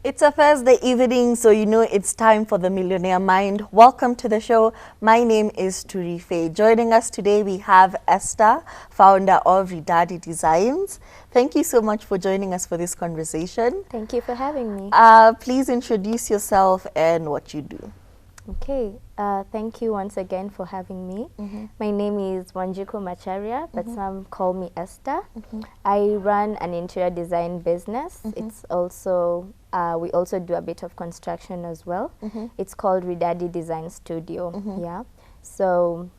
It's a Thursday evening, so you know it's time for the Millionaire Mind. Welcome to the show. My name is Turife. Joining us today, we have Esther, founder of Rad Designs. Thank you so much for joining us for this conversation. Thank you for having me. Please introduce yourself and what you do. Okay, thank you once again for having me. My name is Wanjiku Macharia, but some call me Esther. I run an interior design business. It's also, we also do a bit of construction as well. It's called Rad Design Studio, yeah. So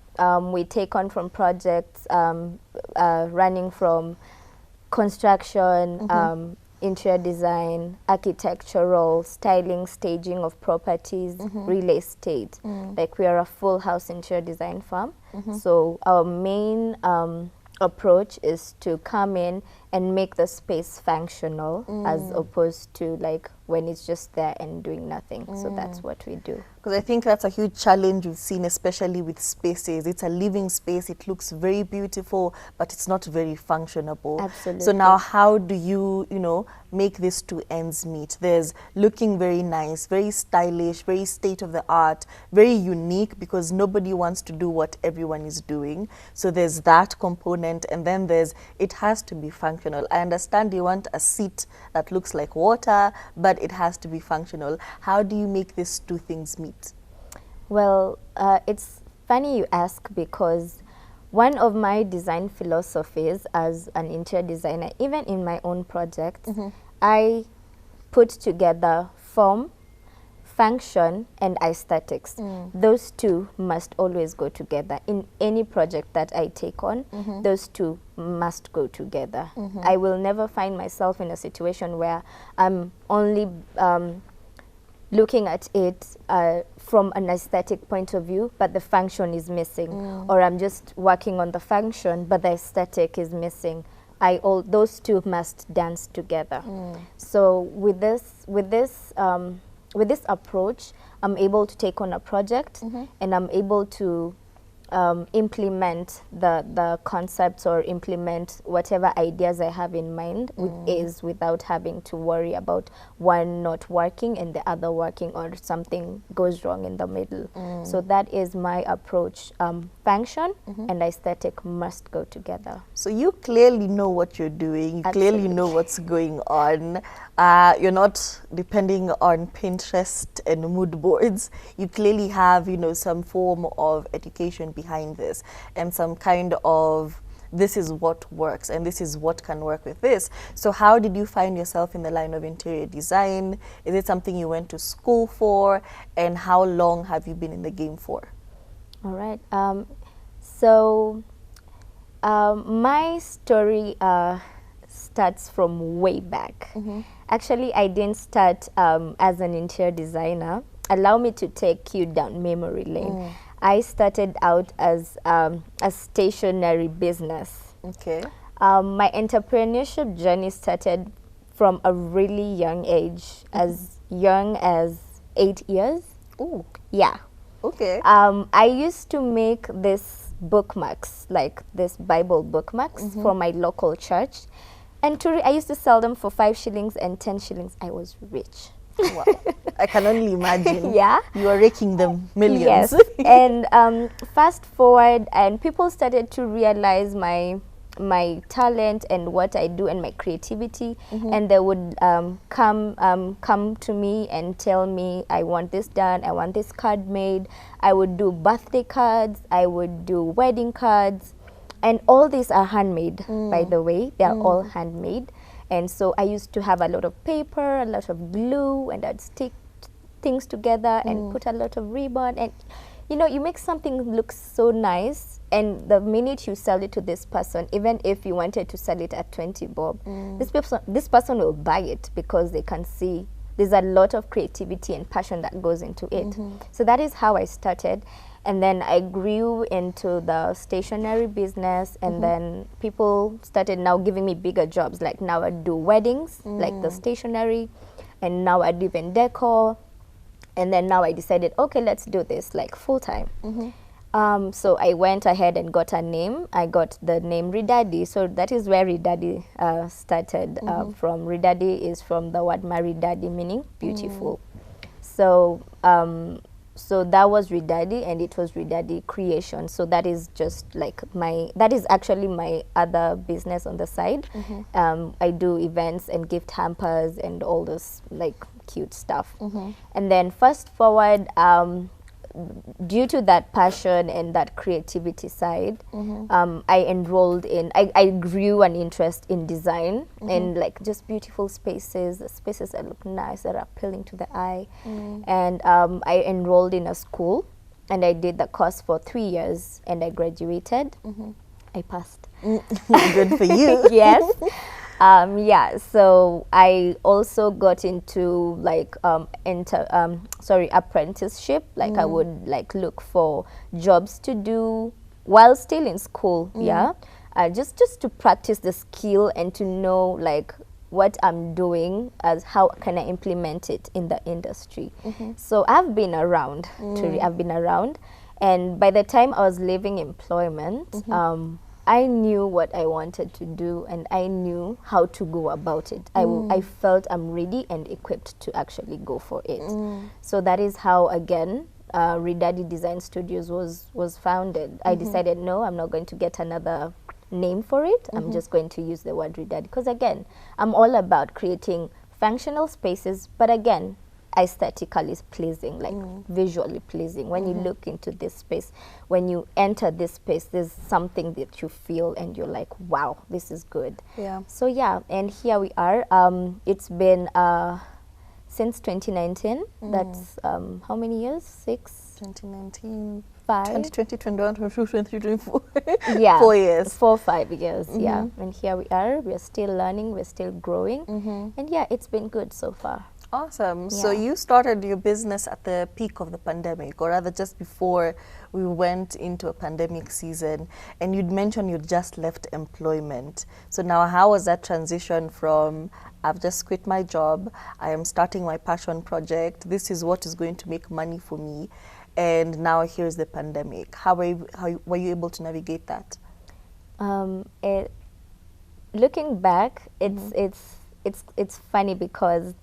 we take on from projects running from construction, interior design, architectural, styling, staging of properties, real estate. Like we are a full house interior design firm. So our main approach is to come in and make the space functional as opposed to like when it's just there and doing nothing. So that's what we do. Because I think that's a huge challenge we've seen, especially with spaces. It's a living space. It looks very beautiful, but it's not very functionable. Absolutely. So now how do you, make these two ends meet? There's looking very nice, very stylish, very state-of-the-art, very unique, because nobody wants to do what everyone is doing. So there's that component, and then there's, it has to be functional. I understand you want a seat that looks like water, but it has to be functional. How do you make these two things meet? Well, it's funny you ask, because one of my design philosophies as an interior designer, even in my own project, I put together form, function, and aesthetics. Those two must always go together. In any project that I take on, those two must go together. I will never find myself in a situation where I'm only looking at it from an aesthetic point of view, but the function is missing, or I'm just working on the function, but the aesthetic is missing. Those two must dance together. So with this approach, I'm able to take on a project, and I'm able to implement the concepts or implement whatever ideas I have in mind with ease, without having to worry about one not working and the other working, or something goes wrong in the middle. So that is my approach. Function and aesthetic must go together. So you clearly know what you're doing. You clearly know what's going on. You're not depending on Pinterest and mood boards. You clearly have, some form of education behind this, and some kind of, this is what works and this is what can work with this. So how did you find yourself in the line of interior design? Is it something you went to school for? And how long have you been in the game for? All right. So my story starts from way back. Actually, I didn't start as an interior designer. Allow me to take you down memory lane. I started out as a stationery business. Okay. My entrepreneurship journey started from a really young age, as young as 8 years. Oh. Yeah. Okay. I used to make this bookmarks, like this Bible bookmarks for my local church. And I used to sell them for 5 shillings and 10 shillings. I was rich. Wow. I can only imagine. Yeah. You are raking them millions. Yes. And fast forward, and people started to realize my talent and what I do and my creativity, and they would come to me and tell me, I want this done, I want this card made. I would do birthday cards, I would do wedding cards, and all these are handmade, by the way. They are all handmade. And so I used to have a lot of paper, a lot of glue, and I'd stick things together and put a lot of ribbon. And you make something look so nice, and the minute you sell it to this person, even if you wanted to sell it at 20 bob, this person will buy it, because they can see there's a lot of creativity and passion that goes into it. So that is how I started. And then I grew into the stationery business, and then people started now giving me bigger jobs. Like now I do weddings, like the stationery, and now I do even decor. And then now I decided, okay, let's do this like full time. So I went ahead and got a name. I got the name Ridadi. So that is where Ridadi started from. Ridadi is from the word Maridadi, meaning beautiful. So so that was Ridadi, and it was Ridadi Creation. So that is just like that is actually my other business on the side. I do events and gift hampers and all those like cute stuff. And then fast forward, due to that passion and that creativity side, I enrolled in, I grew an interest in design and like just beautiful spaces that look nice, that are appealing to the eye. And I enrolled in a school, and I did the course for 3 years, and I graduated. I passed. Good for you. Yes. Yeah, so I also got into like apprenticeship. Like I would like look for jobs to do while still in school. Yeah, just to practice the skill and to know like what I'm doing, as how can I implement it in the industry. So I've been around. I've been around, and by the time I was leaving employment, I knew what I wanted to do, and I knew how to go about it. I felt I'm ready and equipped to actually go for it. So that is how, again, Ridadi Design Studios was founded. I decided, no, I'm not going to get another name for it. I'm just going to use the word Ridadi, because, again, I'm all about creating functional spaces, but, again, aesthetically pleasing, like visually pleasing. When you look into this space, when you enter this space, there's something that you feel and you're like, wow, this is good. Yeah. So yeah, and here we are. It's been since 2019. That's how many years? 6? 2019. 5? 2020, 2021, 2022, 2024. Yeah. 4 years. 4, 5 years, yeah. And here we are. We're still learning. We're still growing. And yeah, it's been good so far. Awesome. So Yeah. you started your business at the peak of the pandemic, or rather just before we went into a pandemic season, and you'd mentioned you'd just left employment. So now how was that transition from, I've just quit my job, I am starting my passion project, this is what is going to make money for me, and now here's the pandemic. How were you able to navigate that? Looking back, it's funny because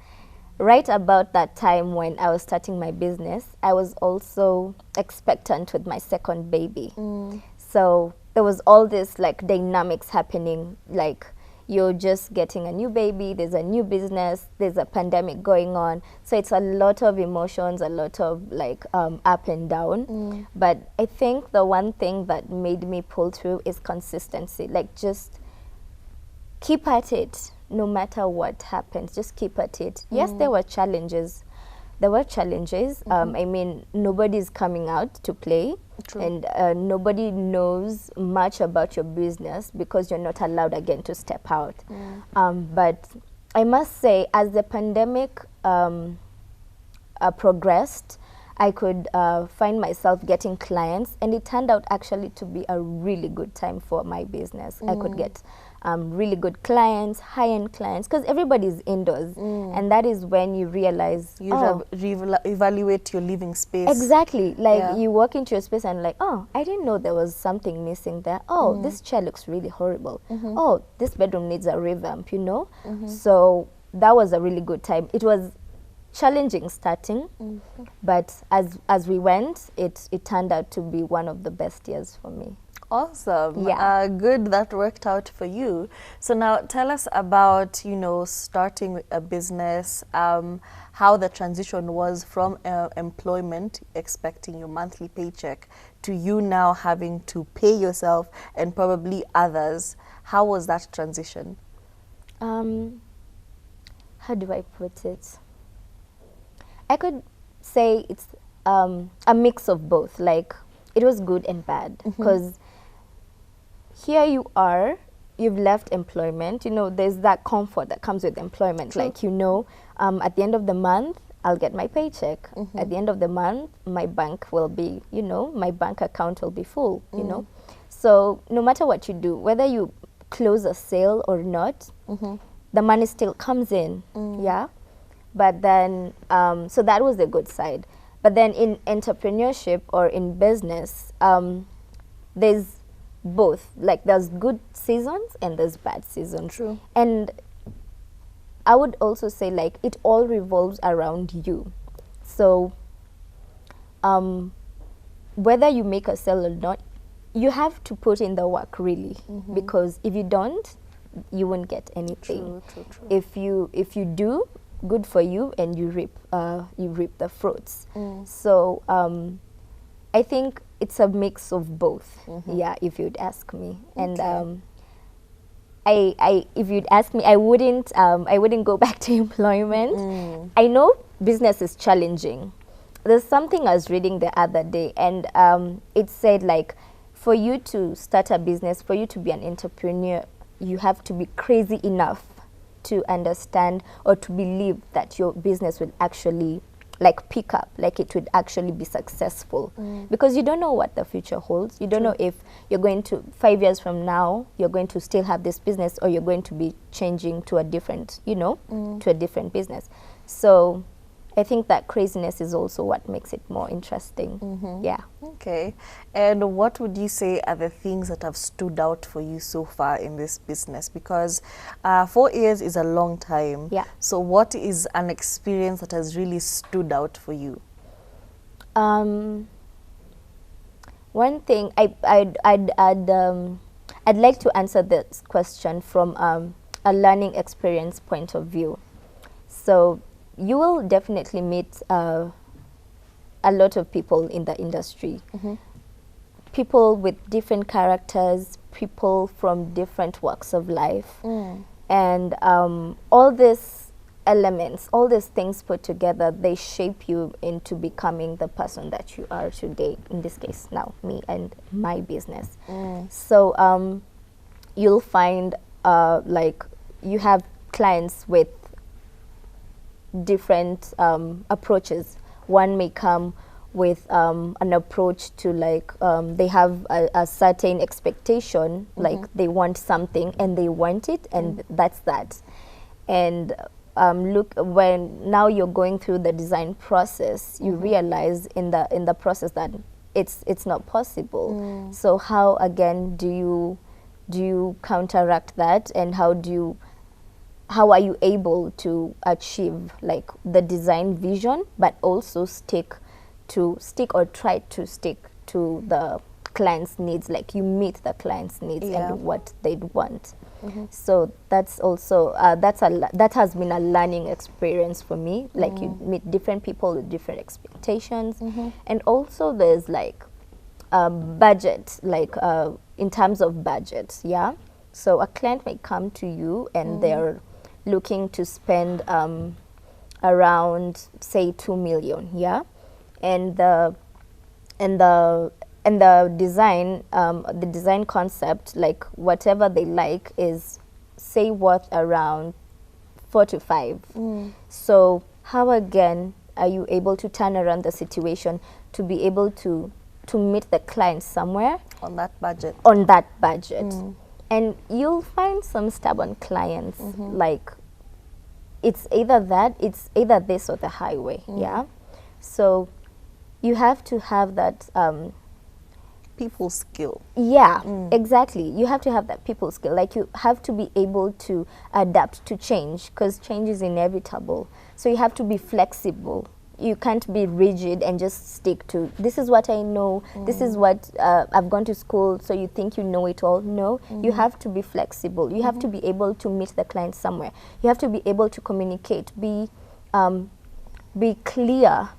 right about that time when I was starting my business, I was also expectant with my second baby. So there was all this like dynamics happening, like you're just getting a new baby, there's a new business, there's a pandemic going on. So it's a lot of emotions, a lot of like up and down. But I think the one thing that made me pull through is consistency, like just keep at it. No matter what happens, just keep at it. Yes, there were challenges. I mean, nobody's coming out to play. True. And nobody knows much about your business because you're not allowed again to step out. But I must say, as the pandemic progressed, I could find myself getting clients, and it turned out actually to be a really good time for my business. I could get really good clients, high-end clients, because everybody's indoors, and that is when you realize You evaluate your living space. Exactly, like Yeah. you walk into your space and like, oh, I didn't know there was something missing there. Oh, this chair looks really horrible. Oh, this bedroom needs a revamp, you know. So that was a really good time. It was challenging starting, but as we went, it turned out to be one of the best years for me. Awesome. Yeah. Good that worked out for you. So now tell us about, starting a business, how the transition was from employment, expecting your monthly paycheck, to you now having to pay yourself and probably others. How was that transition? How do I put it? I could say it's a mix of both. Like, it was good and bad, because here you are, you've left employment. There's that comfort that comes with employment. True. Like, at the end of the month, I'll get my paycheck. At the end of the month, my bank will be, my bank account will be full, So no matter what you do, whether you close a sale or not, the money still comes in, yeah? But then, so that was the good side. But then in entrepreneurship or in business, there's both. Like there's good seasons and there's bad seasons. True. And I would also say like it all revolves around you. So whether you make a sale or not, you have to put in the work really, because if you don't, you won't get anything. True, true. If you do, good for you, and you reap the fruits. So I think it's a mix of both. Yeah, if you'd ask me. And I if you'd ask me, I wouldn't go back to employment. I know business is challenging. There's something I was reading the other day, and it said like, for you to start a business, for you to be an entrepreneur, you have to be crazy enough to understand or to believe that your business will actually like pick up, like it would actually be successful, because you don't know what the future holds. You don't know if you're going to 5 years from now you're going to still have this business, or you're going to be changing to a different, to a different business. So I think that craziness is also what makes it more interesting. Yeah. Okay. And what would you say are the things that have stood out for you so far in this business? Because 4 years is a long time. Yeah. So what is an experience that has really stood out for you? One thing I'd like to answer this question from a learning experience point of view. So you will definitely meet a lot of people in the industry. People with different characters, people from different walks of life. And all these elements, all these things put together, they shape you into becoming the person that you are today. In this case, now, me and my business. So you'll find like you have clients with different approaches. One may come with an approach to like they have a certain expectation, like they want something and they want it, and that's that. And look, when now you're going through the design process, you realize in the process that it's not possible. So how again do you counteract that, and how are you able to achieve like the design vision, but also try to stick to the client's needs, like you meet the client's needs and what they'd want. So that's also that has been a learning experience for me. Like you meet different people with different expectations, and also there's like budget, like in terms of budget. Yeah, so a client may come to you and they're looking to spend around say 2 million, and the design concept, like whatever they like, is say worth around 4 to 5. So how again are you able to turn around the situation to be able to meet the client somewhere On that budget. And you'll find some stubborn clients, like it's either this or the highway. So you have to have that people skill. Exactly. You have to have that people skill. Like you have to be able to adapt to change, because change is inevitable. So you have to be flexible. You can't be rigid and just stick to, this is what I know, this is what I've gone to school, so you think you know it all. No, you have to be flexible. You have to be able to meet the client somewhere. You have to be able to communicate, be clear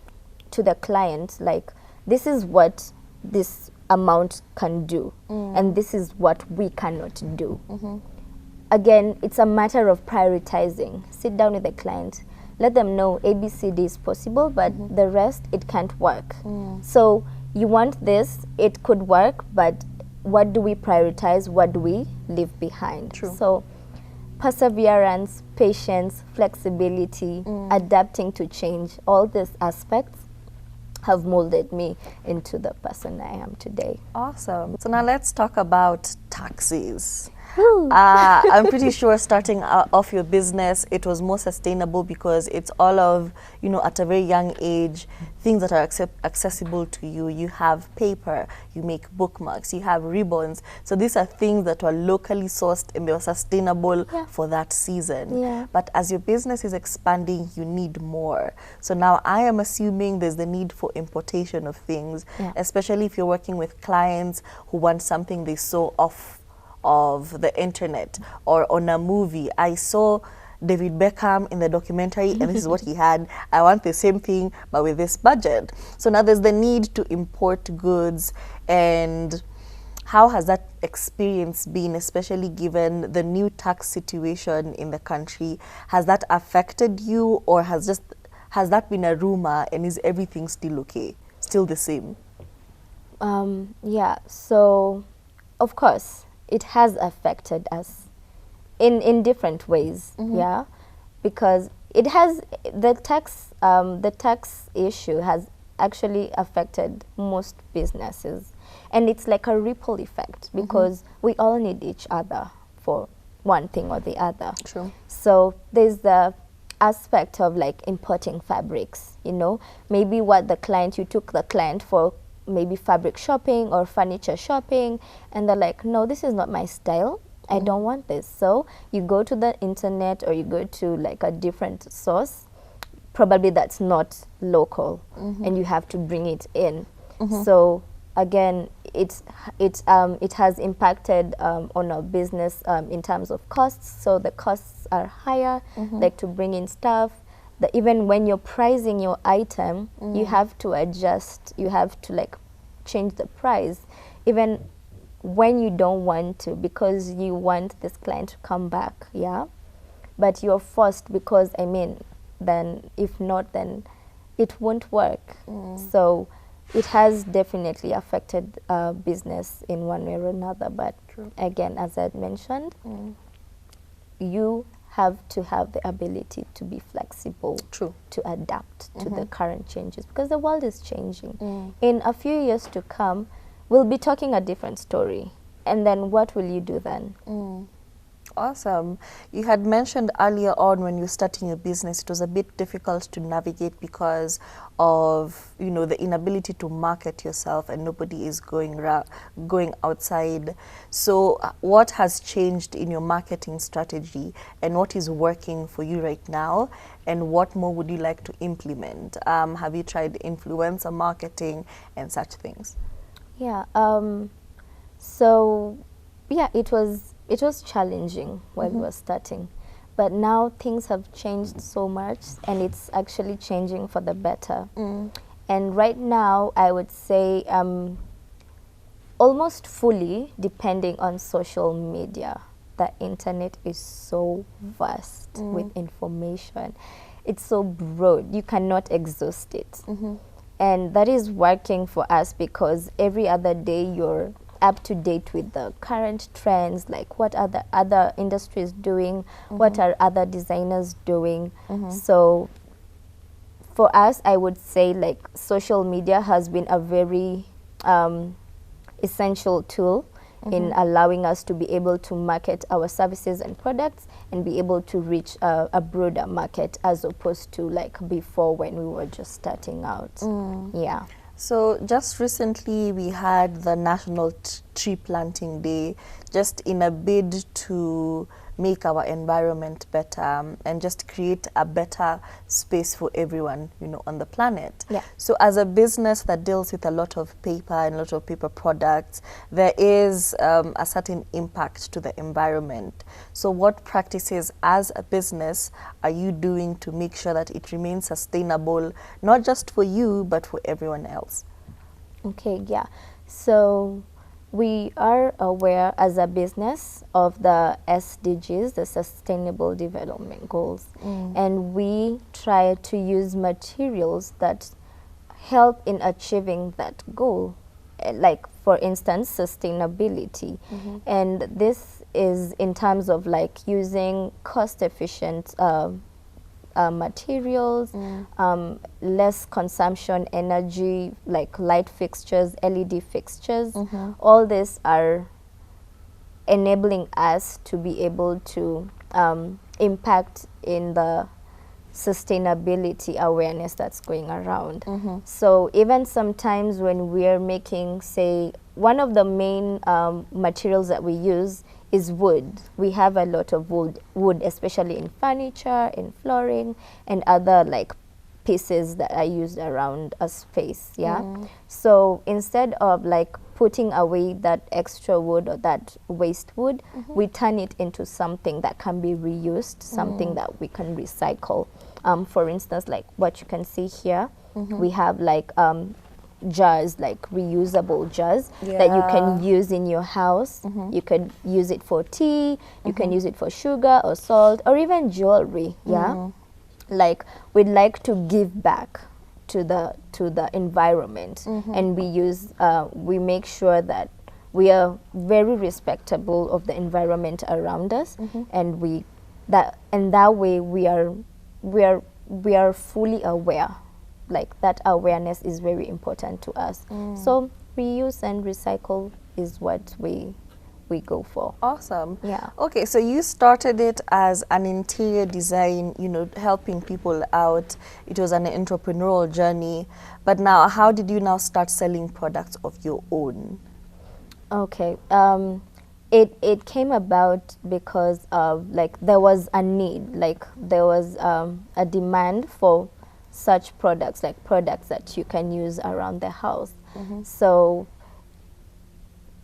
to the client, like this is what this amount can do, and this is what we cannot do. Again, it's a matter of prioritizing. Sit down with the client, let them know ABCD is possible, but the rest, it can't work. So you want this, it could work, but what do we prioritize? What do we leave behind? So perseverance, patience, flexibility, adapting to change, all these aspects have molded me into the person I am today. Awesome. So now let's talk about taxes. I'm pretty sure starting off your business, it was more sustainable because it's all of, you know, at a very young age, things that are accessible to you. You have paper, you make bookmarks, you have ribbons. So these are things that were locally sourced and they were sustainable for that season. Yeah. But as your business is expanding, you need more. So now I am assuming there's the need for importation of things, especially if you're working with clients who want something they saw off of the internet or on a movie. I saw David Beckham in the documentary and this is what he had. I want the same thing but with this budget. So now there's the need to import goods. And how has that experience been, especially given the new tax situation in the country? Has that affected you, or has that been a rumor, and is everything still okay, still the same? Yeah, so of course it has affected us in different ways, yeah, because it has the tax issue has actually affected most businesses, and it's like a ripple effect because we all need each other for one thing or the other. True. So there's the aspect of like importing fabrics, you know, maybe you took the client for maybe fabric shopping or furniture shopping, and they're like, no, this is not my style, I don't want this. So you go to the internet or you go to like a different source, probably that's not local, and you have to bring it in. So again, it has impacted on our business in terms of costs. So the costs are higher, like to bring in stuff. Even when you're pricing your item, you have to adjust, you have to like change the price, even when you don't want to, because you want this client to come back, yeah? But you're forced because, I mean, then if not, then it won't work. So it has definitely affected business in one way or another. But again, as I mentioned, you have to have the ability to be flexible, to adapt to the current changes, because the world is changing. In a few years to come, we'll be talking a different story. And then what will you do then? Awesome. You had mentioned earlier on when you were starting your business, it was a bit difficult to navigate because of, you know, the inability to market yourself and nobody is going outside. So what has changed in your marketing strategy and what is working for you right now, and what more would you like to implement? Have you tried influencer marketing and such things? Yeah. So yeah, it was challenging when we were starting, but now things have changed so much, and it's actually changing for the better. And right now, I would say almost fully depending on social media. The internet is so vast with information. It's so broad, you cannot exhaust it. And that is working for us because every other day you're up to date with the current trends, like what are the other industries doing, what are other designers doing. So for us, I would say like social media has been a very essential tool in allowing us to be able to market our services and products and be able to reach a broader market, as opposed to like before when we were just starting out. Yeah. So just recently we had the National Tree Planting Day, just in a bid to make our environment better and just create a better space for everyone, you know, on the planet. So as a business that deals with a lot of paper and a lot of paper products, there is a certain impact to the environment. So what practices as a business are you doing to make sure that it remains sustainable, not just for you, but for everyone else? Okay, yeah. So we are aware as a business of the SDGs, the Sustainable Development Goals, and we try to use materials that help in achieving that goal, like for instance, sustainability. And this is in terms of like using cost-efficient materials, less consumption energy, like light fixtures, LED fixtures. All these are enabling us to be able to impact in the sustainability awareness that's going around. So even sometimes when we're making, say, one of the main materials that we use is wood. We have a lot of wood, especially in furniture, in flooring, and other like pieces that are used around a space. So instead of like putting away that extra wood or that waste wood, we turn it into something that can be reused, something that we can recycle. For instance, like what you can see here, we have like jars, like reusable jars that you can use in your house. You can use it for tea, you can use it for sugar or salt or even jewelry. Like we'd like to give back to the environment, and we make sure that we are very respectable of the environment around us, and that way we are fully aware. Like that awareness is very important to us. So reuse and recycle is what we go for. Awesome. Yeah. Okay, so you started it as an interior design, you know, helping people out. It was an entrepreneurial journey. But now, how did you now start selling products of your own? Okay. It came about because of like there was a need, like there was a demand for such products, like products that you can use around the house. So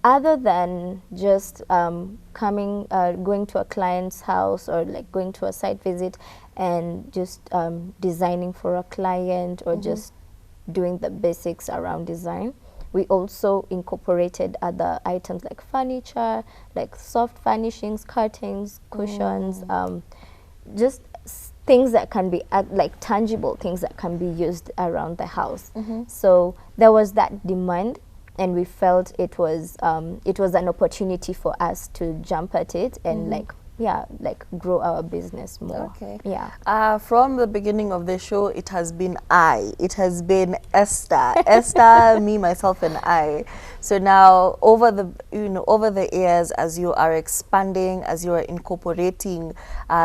other than just going to a client's house or like going to a site visit and just designing for a client or just doing the basics around design, we also incorporated other items like furniture, like soft furnishings, curtains, cushions, just things that can be like tangible things that can be used around the house. So there was that demand, and we felt it was an opportunity for us to jump at it and like grow our business more. Okay. Yeah. From the beginning of the show, it has been Esther, me, myself, and I. So now, over the years, as you are expanding, as you are incorporating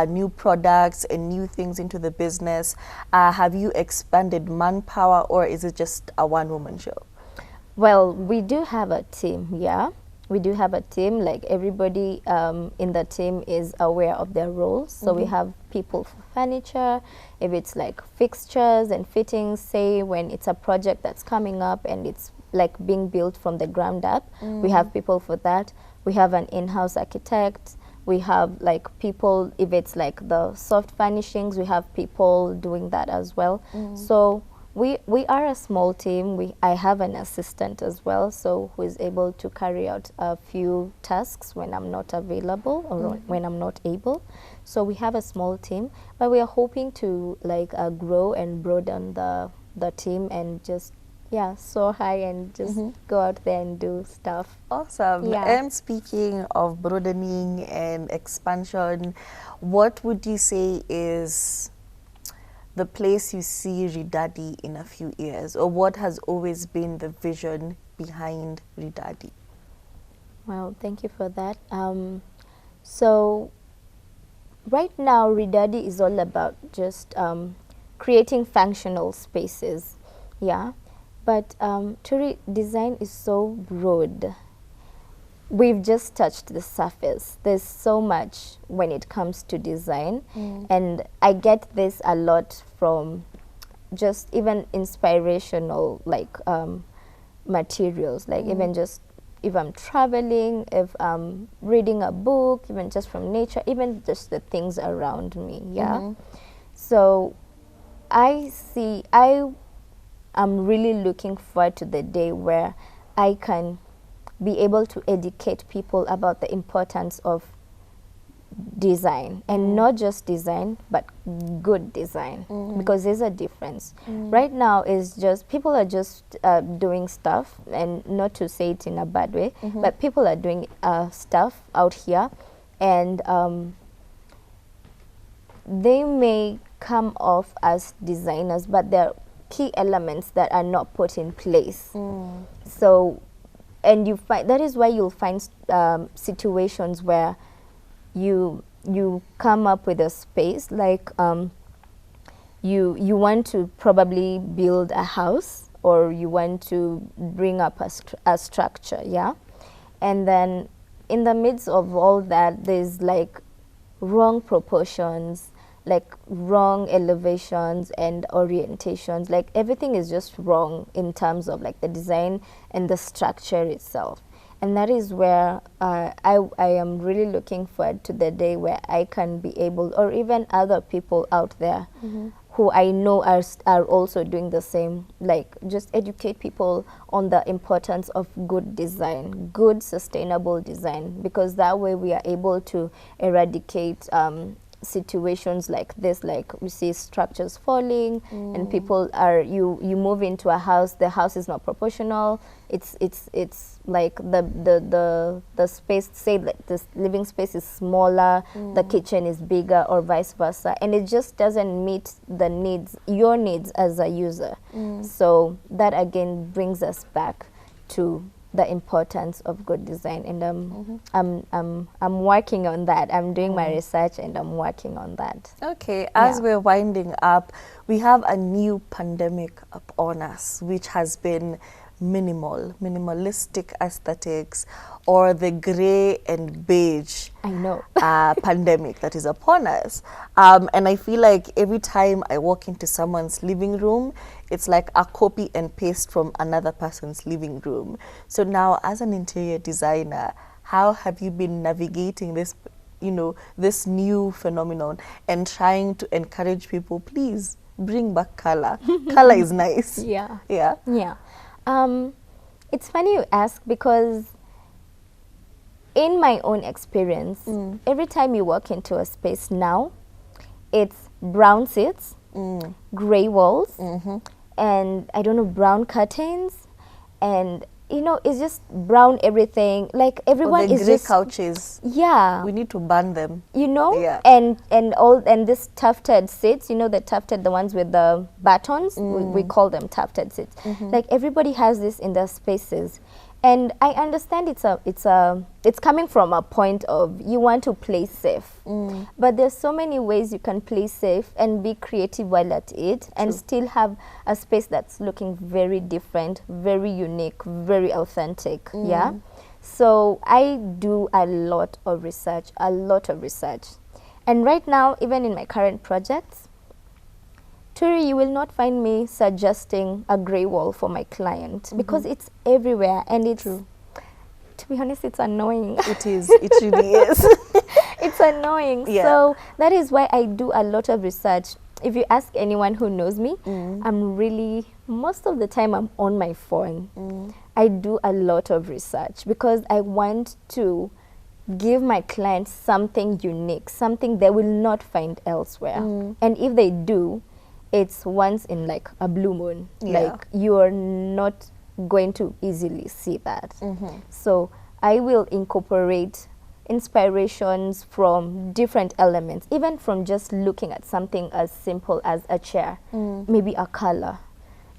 new products and new things into the business, have you expanded manpower, or is it just a one-woman show? Well, we do have a team, yeah. We do have a team, like everybody in the team is aware of their roles. So we have people for furniture, if it's like fixtures and fittings, say when it's a project that's coming up and it's like being built from the ground up, we have people for that. We have an in-house architect. We have like people, if it's like the soft furnishings, we have people doing that as well. So we are a small team. I have an assistant as well, so who is able to carry out a few tasks when I'm not available or when I'm not able. So we have a small team, but we are hoping to like grow and broaden the team and just soar high and just go out there and do stuff. Awesome. Yeah. And speaking of broadening and expansion, what would you say is the place you see Ridadi in a few years, or what has always been the vision behind Ridadi? Well, thank you for that. So right now, Ridadi is all about just creating functional spaces, yeah. But design is so broad. We've just touched the surface. There's so much when it comes to design, and I get this a lot from just even inspirational like materials, like even just if I'm traveling, if I'm reading a book, even just from nature, even just the things around me, yeah. So I am really looking forward to the day where I can be able to educate people about the importance of design, and not just design, but good design, because there's a difference. Right now is just people are just doing stuff, and not to say it in a bad way, but people are doing stuff out here, and they may come off as designers, but there are key elements that are not put in place. So and you find that is why you'll find situations where you come up with a space like you want to probably build a house, or you want to bring up a structure, yeah, and then in the midst of all that, there's like wrong proportions, like wrong elevations and orientations, like everything is just wrong in terms of like the design and the structure itself. And that is where I am really looking forward to the day where I can be able, or even other people out there who I know are also doing the same, like just educate people on the importance of good design, good sustainable design, because that way we are able to eradicate situations like this, like we see structures falling and people are, you move into a house, the house is not proportional, it's like the space, say that this living space is smaller, the kitchen is bigger, or vice versa, and it just doesn't meet the needs, your needs as a user. So that again brings us back to the importance of good design, and I'm working on that. I'm doing my research and I'm working on that. Okay, as we're winding up, we have a new pandemic upon us, which has been minimalistic aesthetics, or the gray and beige pandemic that is upon us. And I feel like every time I walk into someone's living room, it's like a copy and paste from another person's living room. So now, as an interior designer, how have you been navigating this, you know, this new phenomenon and trying to encourage people, please bring back color. Color is nice. Yeah. Yeah. Yeah. It's funny you ask, because in my own experience, every time you walk into a space now, it's brown seats, gray walls, and I don't know, brown curtains, and you know, it's just brown everything. Like everyone the is gray just couches. Yeah. We need to ban them. You know, Yeah. and this tufted seats, you know, the tufted, the ones with the buttons, we call them tufted seats. Like everybody has this in their spaces, and I understand it's coming from a point of you want to play safe, but there's so many ways you can play safe and be creative while at it, and still have a space that's looking very different, very unique, very authentic. Yeah. So I do a lot of research. And right now, even in my current projects, Turi, you will not find me suggesting a gray wall for my client, because it's everywhere, and it's, to be honest, it's annoying. It is. It really is. It's annoying. Yeah. So that is why I do a lot of research. If you ask anyone who knows me, I'm really, most of the time I'm on my phone. I do a lot of research because I want to give my clients something unique, something they will not find elsewhere. And if they do, it's once in like a blue moon. Like you're not going to easily see that. So I will incorporate inspirations from different elements, even from just looking at something as simple as a chair, maybe a color,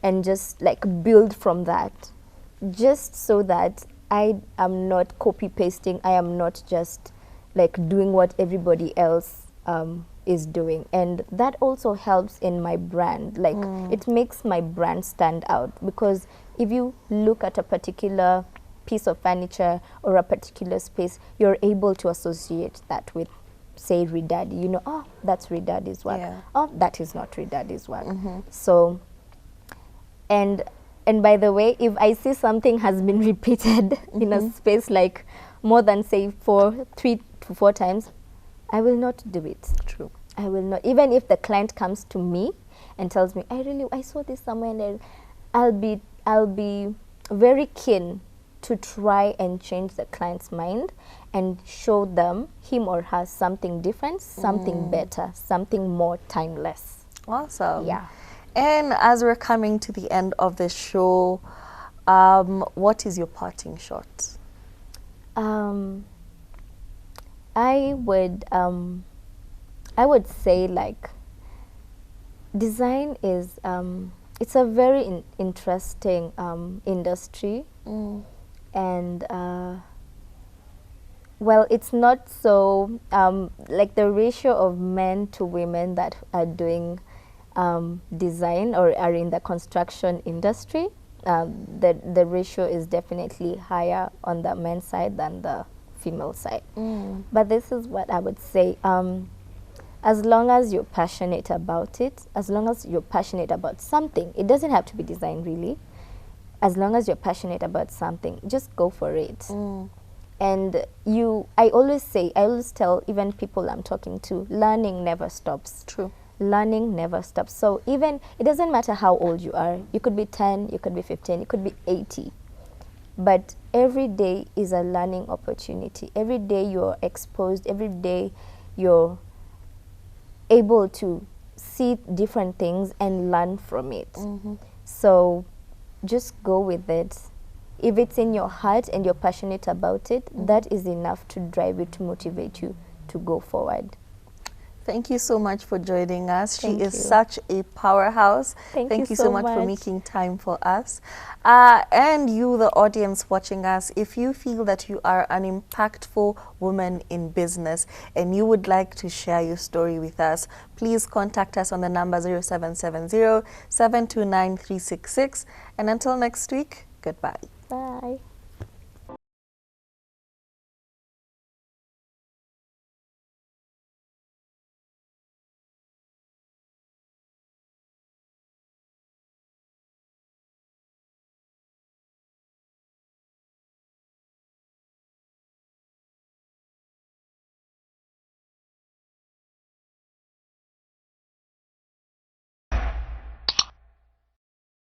and just like build from that, just so that I am not copy pasting. I am not just like doing what everybody else is doing, and that also helps in my brand. Like it makes my brand stand out, because if you look at a particular piece of furniture or a particular space, you're able to associate that with, say, Ridadi. You know, oh, that's Ridadi's work. Oh, that is not Ridadi's work. So, and by the way, if I see something has been repeated in a space like more than, say, 3 to 4 times, I will not do it. True. I will not. Even if the client comes to me and tells me, I saw this somewhere, and I'll be very keen to try and change the client's mind and show them, him or her, something different, something better, something more timeless. Awesome. Yeah. And as we're coming to the end of the show, what is your parting shot? I would say, like, design is it's a very interesting industry, and well, it's not so like the ratio of men to women that are doing design or are in the construction industry. The ratio is definitely higher on the men's side than the female side. But this is what I would say. As long as you're passionate about it, as long as you're passionate about something, it doesn't have to be design really. As long as you're passionate about something, just go for it. And I always tell even people I'm talking to, learning never stops. True. Learning never stops. So even, it doesn't matter how old you are. You could be 10, you could be 15, you could be 80. But every day is a learning opportunity. Every day you're exposed, every day you're able to see different things and learn from it. So just go with it. If it's in your heart and you're passionate about it, that is enough to drive you, to motivate you to go forward. Thank you so much for joining us. Thank she is you. such a powerhouse. Thank you so so much for much. making time for us. And you, the audience watching us, if you feel that you are an impactful woman in business and you would like to share your story with us, please contact us on the number 0770 729 366. And until next week, goodbye. Bye.